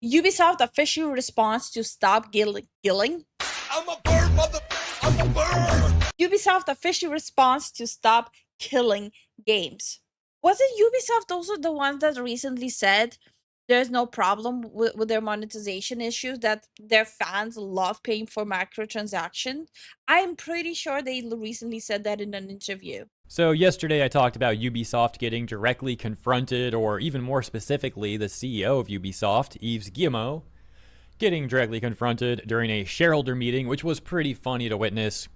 Ubisoft official response to stop killing. I'm a bird, I'm a bird. Ubisoft official response to stop killing games. Wasn't Ubisoft also the one that recently said there's no problem with their monetization issues, that their fans love paying for microtransactions? I'm pretty sure they recently said that in an interview. So yesterday I talked about Ubisoft getting directly confronted, or even more specifically, the CEO of Ubisoft, Yves Guillemot, getting directly confronted during a shareholder meeting, which was pretty funny to witness.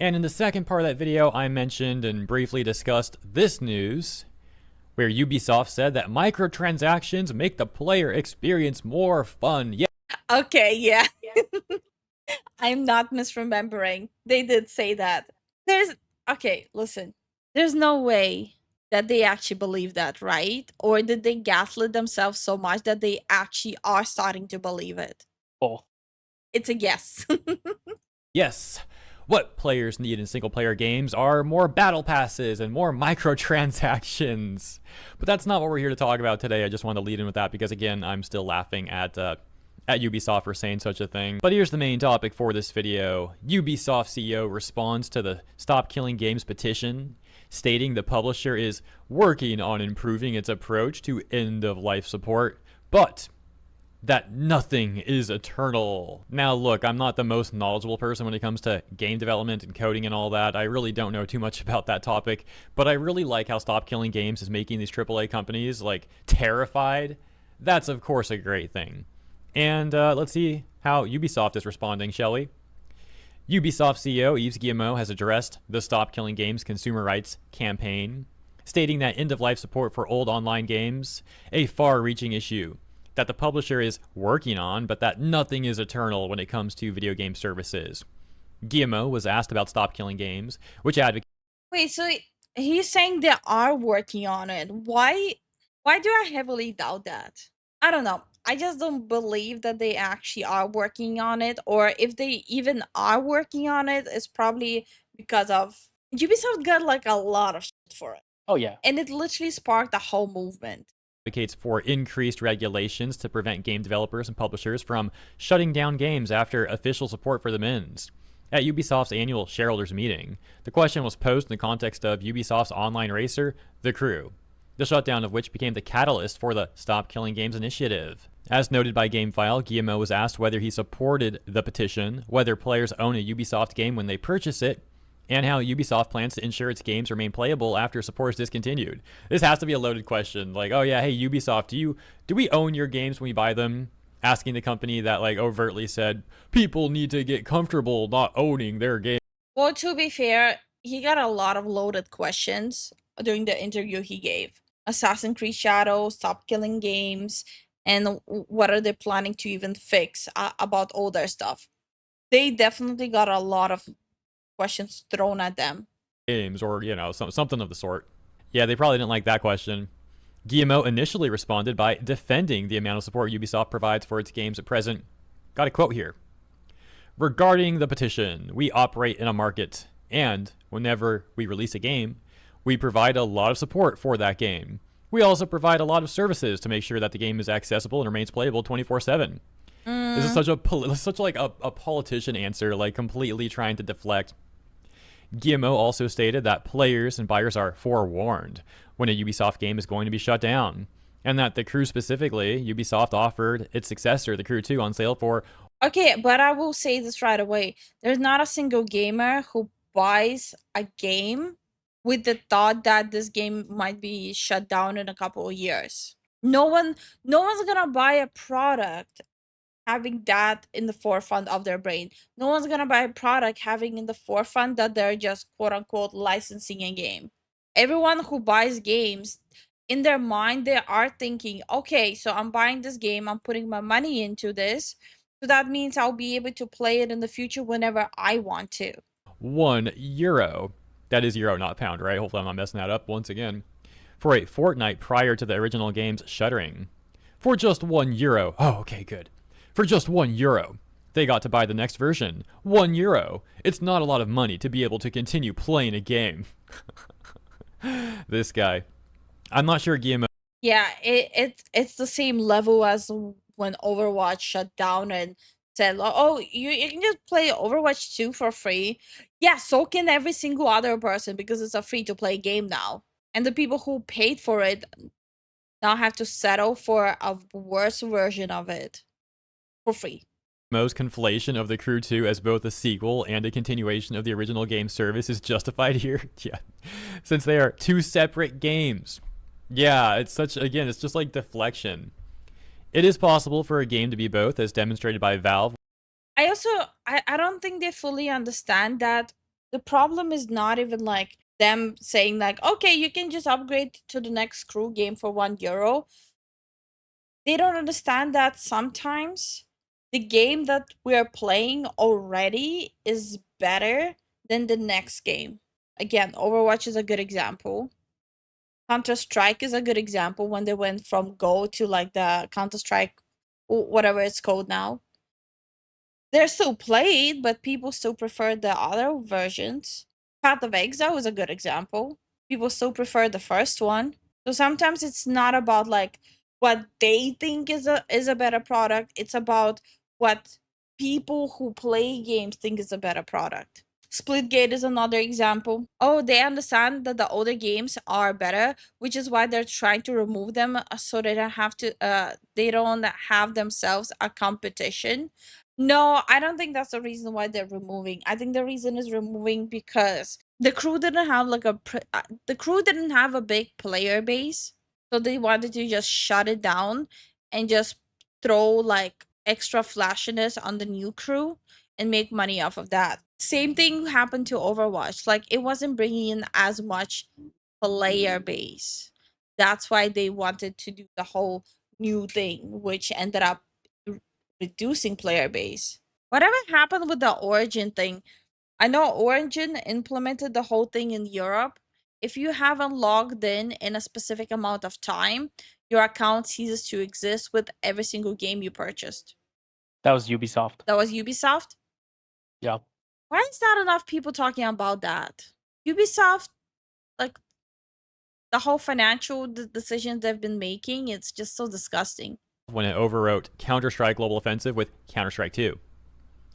And in the second part of that video, I mentioned and briefly discussed this news, where Ubisoft said that microtransactions make the player experience more fun. Yeah. Okay, yeah. I'm not misremembering. They did say that. Okay, listen. There's no way that they actually believe that, right? Or did they gaslit themselves so much that they actually are starting to believe it? Both. It's a yes. Yes. What players need in single-player games are more battle passes and more microtransactions. But that's not what we're here to talk about today. I just wanted to lead in with that because, again, I'm still laughing at Ubisoft for saying such a thing. But here's the main topic for this video. Ubisoft CEO responds to the Stop Killing Games petition, stating the publisher is working on improving its approach to end-of-life support, but that nothing is eternal. Now look, I'm not the most knowledgeable person when it comes to game development and coding and all that. I really don't know too much about that topic, but I really like how Stop Killing Games is making these AAA companies like terrified. That's of course a great thing. And let's see how Ubisoft is responding, shall we? Ubisoft CEO Yves Guillemot has addressed the Stop Killing Games consumer rights campaign, stating that end-of-life support for old online games, a far-reaching issue that the publisher is working on, but that nothing is eternal when it comes to video game services. Guillemot was asked about Stop Killing Games, which advocates... Wait, so he's saying they are working on it. Why do I heavily doubt that? I don't know. I just don't believe that they actually are working on it, or if they even are working on it, it's probably because of Ubisoft got like a lot of shit for it. Oh yeah. And it literally sparked a whole movement. Advocates for increased regulations to prevent game developers and publishers from shutting down games after official support for them ends. At Ubisoft's annual shareholders meeting, the question was posed in the context of Ubisoft's online racer, The Crew, the shutdown of which became the catalyst for the Stop Killing Games initiative. As noted by GameFile, Guillemot was asked whether he supported the petition, whether players own a Ubisoft game when they purchase it, and how Ubisoft plans to ensure its games remain playable after support is discontinued. This has to be a loaded question. Like, oh yeah, hey Ubisoft, do we own your games when we buy them? Asking the company that like overtly said people need to get comfortable not owning their game. Well, to be fair, he got a lot of loaded questions during the interview he gave. Assassin's Creed Shadows, Stop Killing Games, and what are they planning to even fix about all their stuff. They definitely got a lot of questions thrown at them. Games, or, you know, something of the sort. Yeah, they probably didn't like that question. Guillemot initially responded by defending the amount of support Ubisoft provides for its games at present. Got a quote here. Regarding the petition, we operate in a market, and whenever we release a game, we provide a lot of support for that game. We also provide a lot of services to make sure that the game is accessible and remains playable 24/7. This is such a politician answer, like completely trying to deflect. Guillemot also stated that players and buyers are forewarned when a Ubisoft game is going to be shut down, and that The Crew specifically, Ubisoft offered its successor, The Crew 2, on sale for... Okay, but I will say this right away. There's not a single gamer who buys a game with the thought that this game might be shut down in a couple of years. No one's gonna buy a product having that in the forefront of their brain. No one's gonna buy a product having in the forefront that they're just quote-unquote licensing a game. Everyone who buys games, in their mind, they are thinking, okay, so I'm buying this game, I'm putting my money into this, so that means I'll be able to play it in the future whenever I want to. €1. That is euro, not pound, right? Hopefully I'm not messing that up once again. For a fortnight prior to the original game's shuttering. For just €1. Oh, okay, good. For just €1, they got to buy the next version. €1. It's not a lot of money to be able to continue playing a game. This guy. I'm not sure Guillemot... Yeah, it's the same level as when Overwatch shut down and said, "Oh, you can just play Overwatch 2 for free." Yeah, so can every single other person because it's a free to play game now. And the people who paid for it now have to settle for a worse version of it for free. Most conflation of The Crew 2 as both a sequel and a continuation of the original game service is justified here. Yeah, since they are two separate games. Yeah, it's just like deflection. It is possible for a game to be both, as demonstrated by Valve. I don't think they fully understand that the problem is not even like them saying like, okay, you can just upgrade to the next Crew game for €1. They don't understand that sometimes the game that we're playing already is better than the next game. Again, Overwatch is a good example. Counter-Strike is a good example when they went from Go to like the Counter-Strike, whatever it's called now. They're still played, but people still prefer the other versions. Path of Exile is a good example. People still prefer the first one. So sometimes it's not about like what they think is a better product. It's about what people who play games think is a better product. Splitgate is another example. Oh, they understand that the older games are better, which is why they're trying to remove them so they don't have themselves a competition. No, I don't think that's the reason why they're removing. I think the reason is removing because the Crew didn't have like the Crew didn't have a big player base, so they wanted to just shut it down and just throw like extra flashiness on the new Crew and make money off of that. Same thing happened to Overwatch. Like it wasn't bringing in as much player base. That's why they wanted to do the whole new thing, which ended up reducing player base. Whatever happened with the Origin thing? I know Origin implemented the whole thing in Europe. If you haven't logged in a specific amount of time, your account ceases to exist with every single game you purchased. That was Ubisoft. That was Ubisoft? Yeah. Why is not enough people talking about that? Ubisoft, like the whole financial decisions they've been making, it's just so disgusting. When it overwrote Counter-Strike Global Offensive with Counter-Strike 2.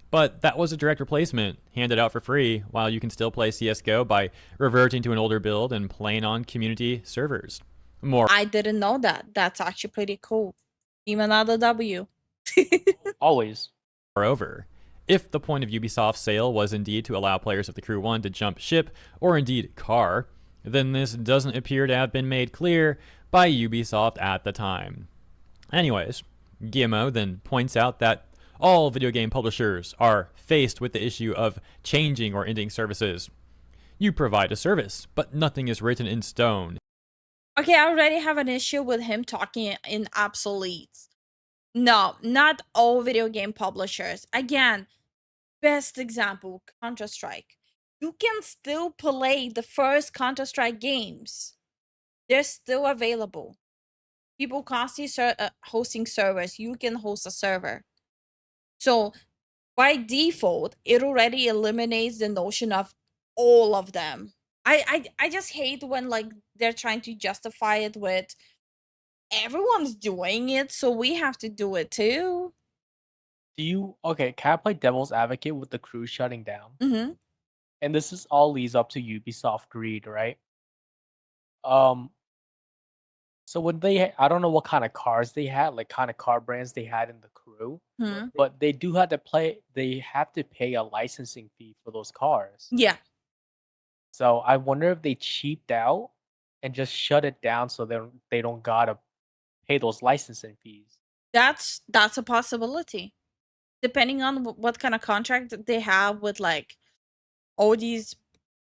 But that was a direct replacement, handed out for free, while you can still play CSGO by reverting to an older build and playing on community servers. I didn't know that. That's actually pretty cool. Even another W. Always. Moreover, if the point of Ubisoft's sale was indeed to allow players of the Crew 1 to jump ship, or indeed car, then this doesn't appear to have been made clear by Ubisoft at the time. Anyways, Guillemot then points out that all video game publishers are faced with the issue of changing or ending services. You provide a service, but nothing is written in stone. Okay, I already have an issue with him talking in obsoletes. No, not all video game publishers. Again, best example, Counter-Strike. You can still play the first Counter-Strike games. They're still available. People constantly hosting servers. You can host a server. So by default, it already eliminates the notion of all of them. I just hate when like they're trying to justify it with everyone's doing it, so we have to do it too. Okay, can I play devil's advocate with the Crew shutting down? Mm-hmm. And this is all leads up to Ubisoft greed, right? So when I don't know what kind of cars they had, like kind of car brands they had in the Crew, Mm-hmm. but they have to pay a licensing fee for those cars. Yeah. So I wonder if they cheaped out and just shut it down so they don't gotta pay those licensing fees. That's a possibility. Depending on what kind of contract they have with like all these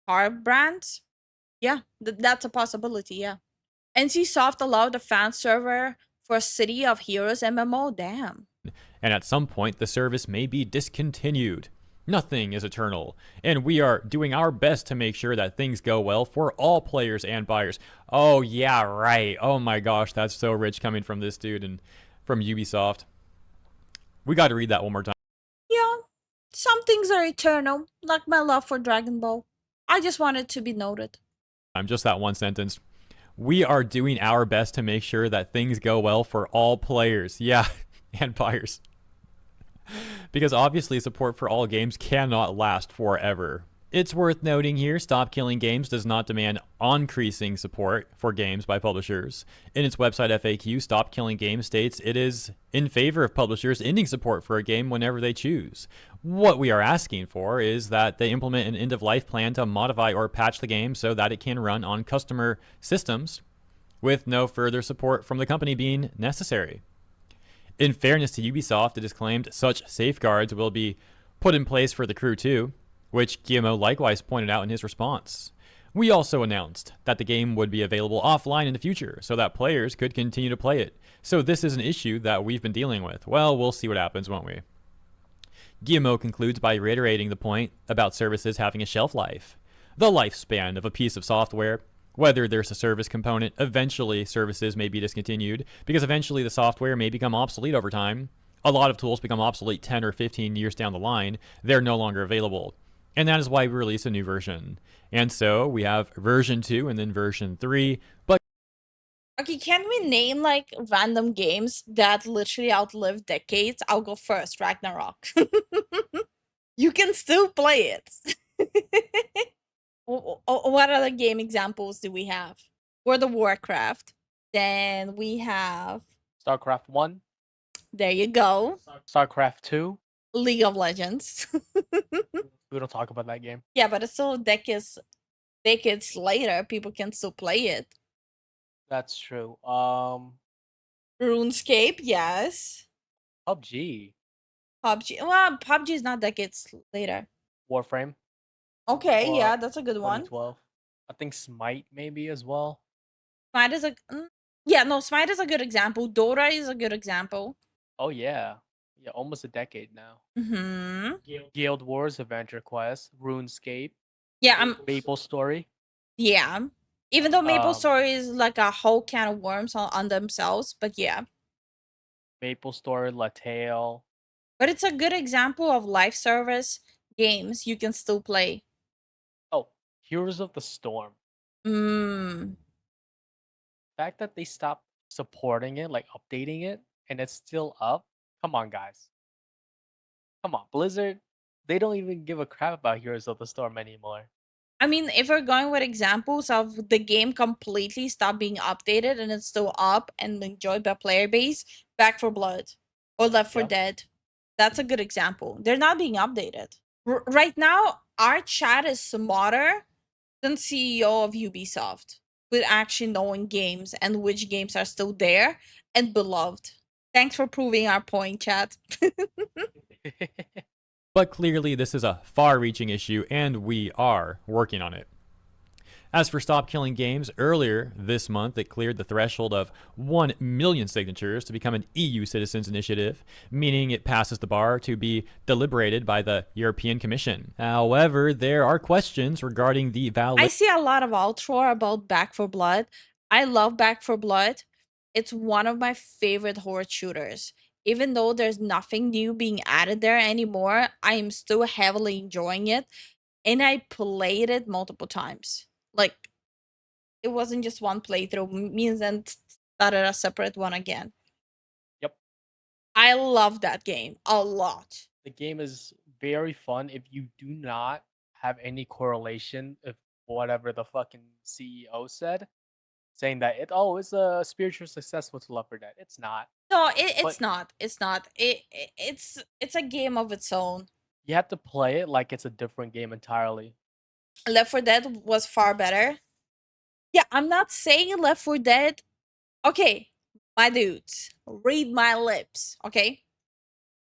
car brands. Yeah, that's a possibility, yeah. NCSoft allowed a fan server for City of Heroes MMO, damn. And at some point, the service may be discontinued. Nothing is eternal, and we are doing our best to make sure that things go well for all players and buyers. Oh, yeah, right. Oh my gosh, that's so rich coming from this dude and from Ubisoft. We got to read that one more time. Yeah, some things are eternal, like my love for Dragon Ball. I just want it to be noted. Just that one sentence. We are doing our best to make sure that things go well for all players. Yeah, and buyers. Because obviously support for all games cannot last forever. It's worth noting here, Stop Killing Games does not demand increasing support for games by publishers. In its website FAQ, Stop Killing Games states it is in favor of publishers ending support for a game whenever they choose. What we are asking for is that they implement an end-of-life plan to modify or patch the game so that it can run on customer systems with no further support from the company being necessary. In fairness to Ubisoft, it is claimed such safeguards will be put in place for The Crew 2, which Guillemot likewise pointed out in his response. We also announced that the game would be available offline in the future so that players could continue to play it. So this is an issue that we've been dealing with. Well, we'll see what happens, won't we? Guillemot concludes by reiterating the point about services having a shelf life. The lifespan of a piece of software, whether there's a service component, eventually services may be discontinued because eventually the software may become obsolete over time. A lot of tools become obsolete 10 or 15 years down the line. They're no longer available. And that is why we release a new version. And so we have version 2 and then version 3. But Okay, can we name like random games that literally outlive decades? I'll go first, Ragnarok. You can still play it. What other game examples do we have? World of Warcraft. Then we have, StarCraft 1, there you go, StarCraft 2. League of Legends. We don't talk about that game. Yeah, but it's still decades later, people can still play it. That's true. RuneScape, yes. PUBG, PUBG. Well, PUBG is not decades later. Warframe, Okay, Or yeah, that's a good one. 2012. I think Smite maybe as well. Smite is a yeah, no, Smite is a good example. Dota is a good example. Oh yeah, yeah, almost a decade now. Mm-hmm. Guild Wars, Adventure Quest, RuneScape, Yeah, Maple Story. yeah. Even though Maple Um, Story is like a whole can of worms on themselves, but yeah. Maple Story, Lattale. But it's a good example of live service games you can still play. Oh, Heroes of the Storm. Mm. The fact that they stopped supporting it, like updating it, and it's still up. Come on, guys. Come on, Blizzard. They don't even give a crap about Heroes of the Storm anymore. I mean, if we're going with examples of the game completely stopped being updated and it's still up and enjoyed by player base, Back for Blood or Left 4 Yep. Dead. That's a good example. They're not being updated. Right now, our chat is smarter than CEO of Ubisoft with actually knowing games and which games are still there and beloved. Thanks for proving our point, chat. But clearly this is a far-reaching issue and we are working on it. As for Stop Killing Games, earlier this month it cleared the threshold of 1 million signatures to become an EU Citizens Initiative, meaning it passes the bar to be deliberated by the European Commission. However, there are questions regarding the I see a lot of uproar about Back for Blood. I love Back for Blood. It's one of my favorite horror shooters. Even though there's nothing new being added there anymore, I am still heavily enjoying it. And I played it multiple times. Like, it wasn't just one playthrough. Me and Zen started a separate one again. Yep. I love that game a lot. The game is very fun if you do not have any correlation of whatever the fucking CEO said, saying that it's a spiritual successful to Left 4 Dead. It's not. No, it's But- not. It's not. It's a game of its own. You have to play it like it's a different game entirely. Left 4 Dead was far better. Yeah, I'm not saying Left 4 Dead. Okay, my dudes, read my lips, okay?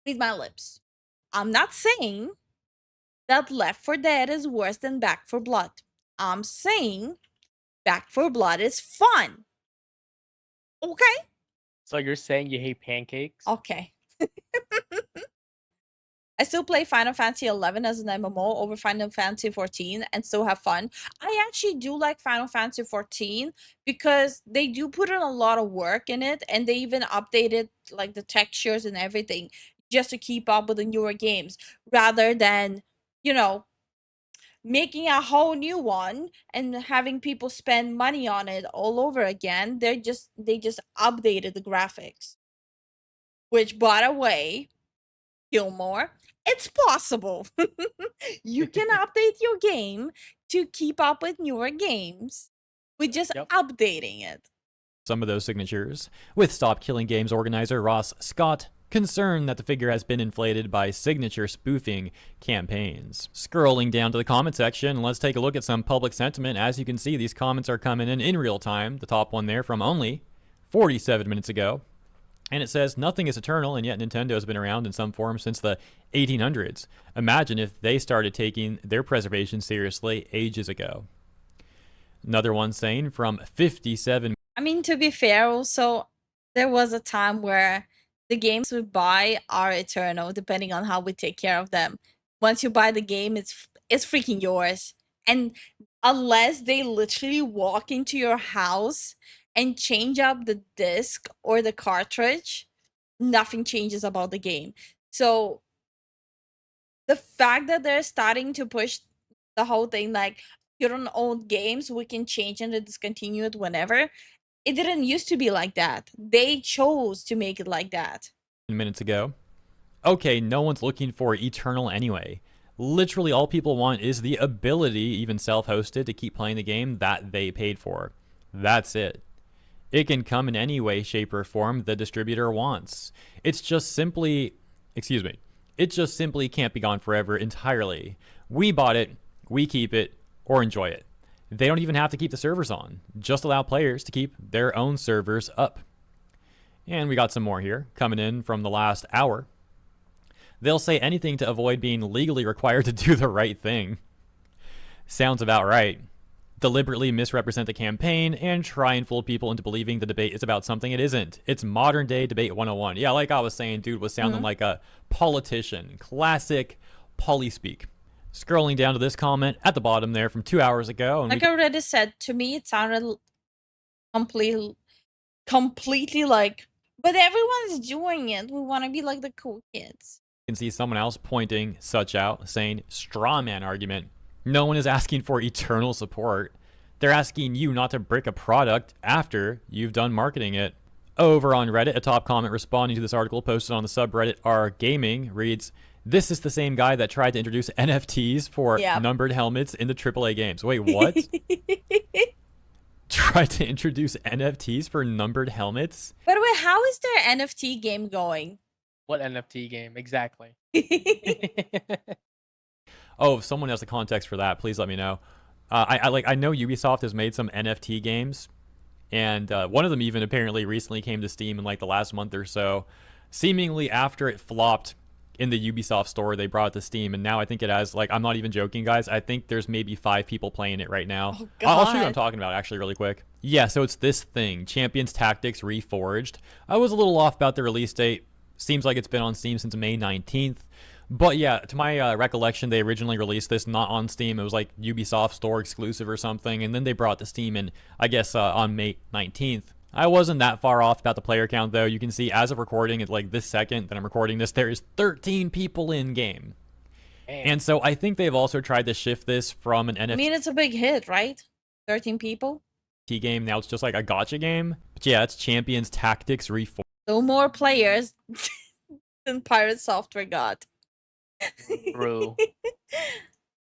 Read my lips. I'm not saying that Left 4 Dead is worse than Back for Blood. I'm saying Back for Blood is fun. Okay? So you're saying you hate pancakes? Okay. I still play Final Fantasy 11 as an MMO over Final Fantasy 14 and still have fun. I actually do like Final Fantasy 14 because they do put in a lot of work in it and they even updated like the textures and everything just to keep up with the newer games rather than, you know, making a whole new one and having people spend money on it all over again. They just updated the graphics. which, by the way, Gilmore, it's possible. You can update your game to keep up with newer games with just Yep. updating it. Some of those signatures, with Stop Killing Games organizer Ross Scott concerned that the figure has been inflated by signature spoofing campaigns. Scrolling down to the comment section, let's take a look at some public sentiment. As you can see, these comments are coming in real time. The top one there from only 47 minutes ago. And it says, nothing is eternal, and yet Nintendo has been around in some form since the 1800s. Imagine if they started taking their preservation seriously ages ago. Another one saying from 57. I mean, to be fair, also, there was a time where the games we buy are eternal, depending on how we take care of them. Once you buy the game, it's freaking yours. And unless they literally walk into your house and change up the disc or the cartridge, nothing changes about the game. So the fact that they're starting to push the whole thing, like, you don't own games, we can change and discontinue it whenever. It didn't used to be like that. They chose to make it like that. Minutes ago. Okay, no one's looking for eternal anyway. Literally all people want is the ability, even self-hosted, to keep playing the game that they paid for. That's it. It can come in any way, shape, or form the distributor wants. It just simply can't be gone forever entirely. We bought it, we keep it, or enjoy it. They don't even have to keep the servers on. Just allow players to keep their own servers up. And we got some more here coming in from the last hour. They'll say anything to avoid being legally required to do the right thing. Sounds about right. Deliberately misrepresent the campaign and try and fool people into believing the debate is about something it isn't. It's modern day debate 101. Yeah, like I was saying, dude was sounding like a politician. Classic poly speak. Scrolling down to this comment at the bottom there from 2 hours ago. And like I already said, to me it sounded completely like, but everyone's doing it. We want to be like the cool kids. You can see someone else pointing such out, saying straw man argument. No one is asking for eternal support. They're asking you not to brick a product after you've done marketing it. Over on Reddit, a top comment responding to this article posted on the subreddit R Gaming reads, "This is the same guy that tried to introduce NFTs for numbered helmets into AAA games." Wait, what? Tried to introduce NFTs for numbered helmets? By the way, how is their NFT game going? What NFT game exactly? Oh, if someone has the context for that, please let me know. I know Ubisoft has made some NFT games, and one of them even apparently recently came to Steam in like the last month or so. Seemingly after it flopped in the Ubisoft store, they brought it to Steam, and now I think it has, like, I'm not even joking, guys, I think there's maybe 5 people playing it right now. Oh, God. I'll show you what I'm talking about actually really quick. Yeah, so it's this thing, Champions Tactics Reforged. I was a little off about the release date. Seems like it's been on Steam since May 19th. But yeah, to my recollection, they originally released this not on Steam. It was like Ubisoft store exclusive or something, and then they brought it to Steam in, I guess, on May 19th. I wasn't that far off about the player count, though. You can see as of recording, at like this second that I'm recording this, there is 13 people in game. And so I think they've also tried to shift this from an NFT I mean, it's a big hit, right? 13 people. game. Now it's just like a gacha game. But yeah, it's Champions Tactics Reforged. So more players than Pirate Software got. True.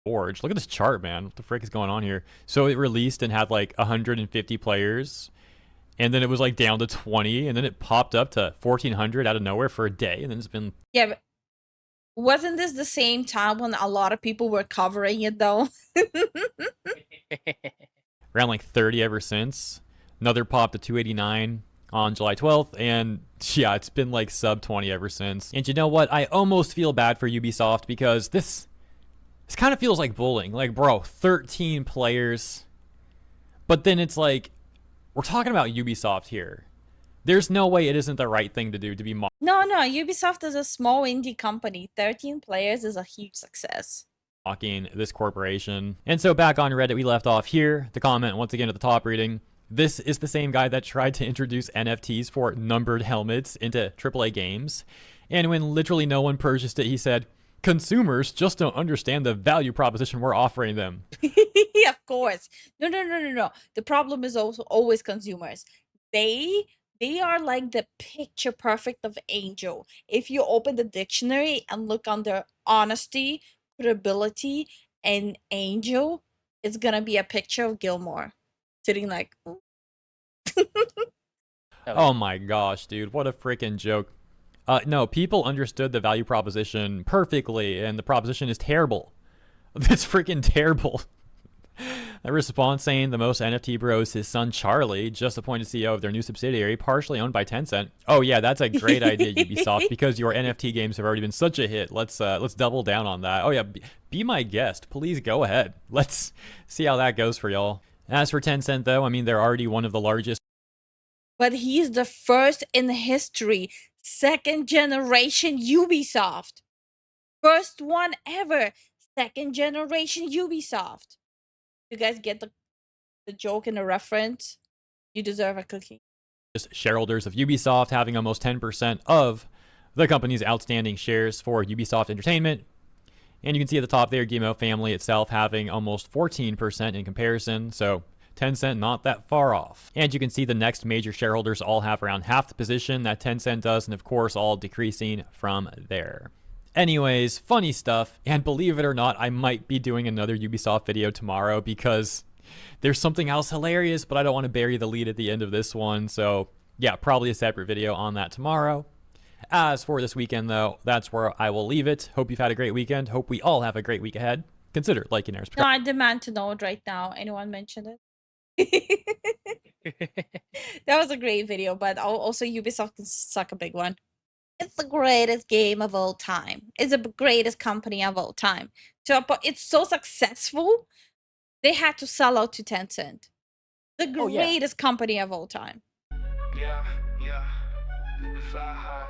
Look at this chart, man. What the frick is going on here? So it released and had like 150 players, and then it was like down to 20, and then it popped up to 1,400 out of nowhere for a day, and then it's been... Yeah, but wasn't this the same time when a lot of people were covering it, though? around like 30 ever since. Another pop to 289 on July 12th, and yeah, it's been like sub 20 ever since. And you know what? I almost feel bad for Ubisoft because this kind of feels like bullying. Like, bro, 13 players. But then it's like, we're talking about Ubisoft here. There's no way it isn't the right thing to do to be No, Ubisoft is a small indie company. 13 players is a huge success. Mocking this corporation. And so back on Reddit, we left off here. The comment once again at the top reading, "This is the same guy that tried to introduce NFTs for numbered helmets into AAA games. And when literally no one purchased it, he said, consumers just don't understand the value proposition we're offering them." Of course. No. The problem is also always consumers. They They are like the picture perfect of angel. If you open the dictionary and look under honesty, credibility, and angel, it's gonna be a picture of Gilmore sitting like, "Mm." Oh my gosh, dude, what a freaking joke. No, people understood the value proposition perfectly, and the proposition is terrible. It's freaking terrible. A response saying the most NFT bros his son Charlie, just appointed CEO of their new subsidiary, partially owned by Tencent. Oh yeah, that's a great idea, Ubisoft, because your NFT games have already been such a hit. Let's double down on that. Oh yeah, be my guest, please go ahead. Let's see how that goes for y'all. As for Tencent though, I mean they're already one of the largest. But he's the first in history, second generation Ubisoft. First one ever, second generation Ubisoft. You guys get the joke and the reference? You deserve a cookie. Shareholders of Ubisoft, having almost 10% of the company's outstanding shares for Ubisoft Entertainment. And you can see at the top there, Guillemot family itself having almost 14% in comparison. So Tencent not that far off. And you can see the next major shareholders all have around half the position that Tencent does, and of course all decreasing from there. Anyways, funny stuff, and believe it or not, I might be doing another Ubisoft video tomorrow because there's something else hilarious, but I don't want to bury the lead at the end of this one, so yeah, probably a separate video on that tomorrow. As for this weekend though, that's where I will leave it. Hope you've had a great weekend. Hope we all have a great week ahead. Consider liking and subscribing. No, I demand to know it right now. Anyone mention it? That was a great video, but also Ubisoft can suck a big one. It's the greatest game of all time. It's the greatest company of all time. So it's so successful, they had to sell out to Tencent. The greatest company of all time. Yeah, yeah. Fly high.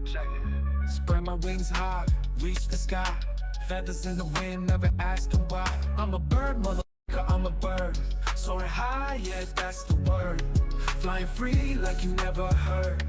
Check it. Spread my wings high, reach the sky. Feathers in the wind, never asking why. I'm a bird, motherfucker, I'm a bird. Soaring high, yeah, that's the word. Flying free like you never heard.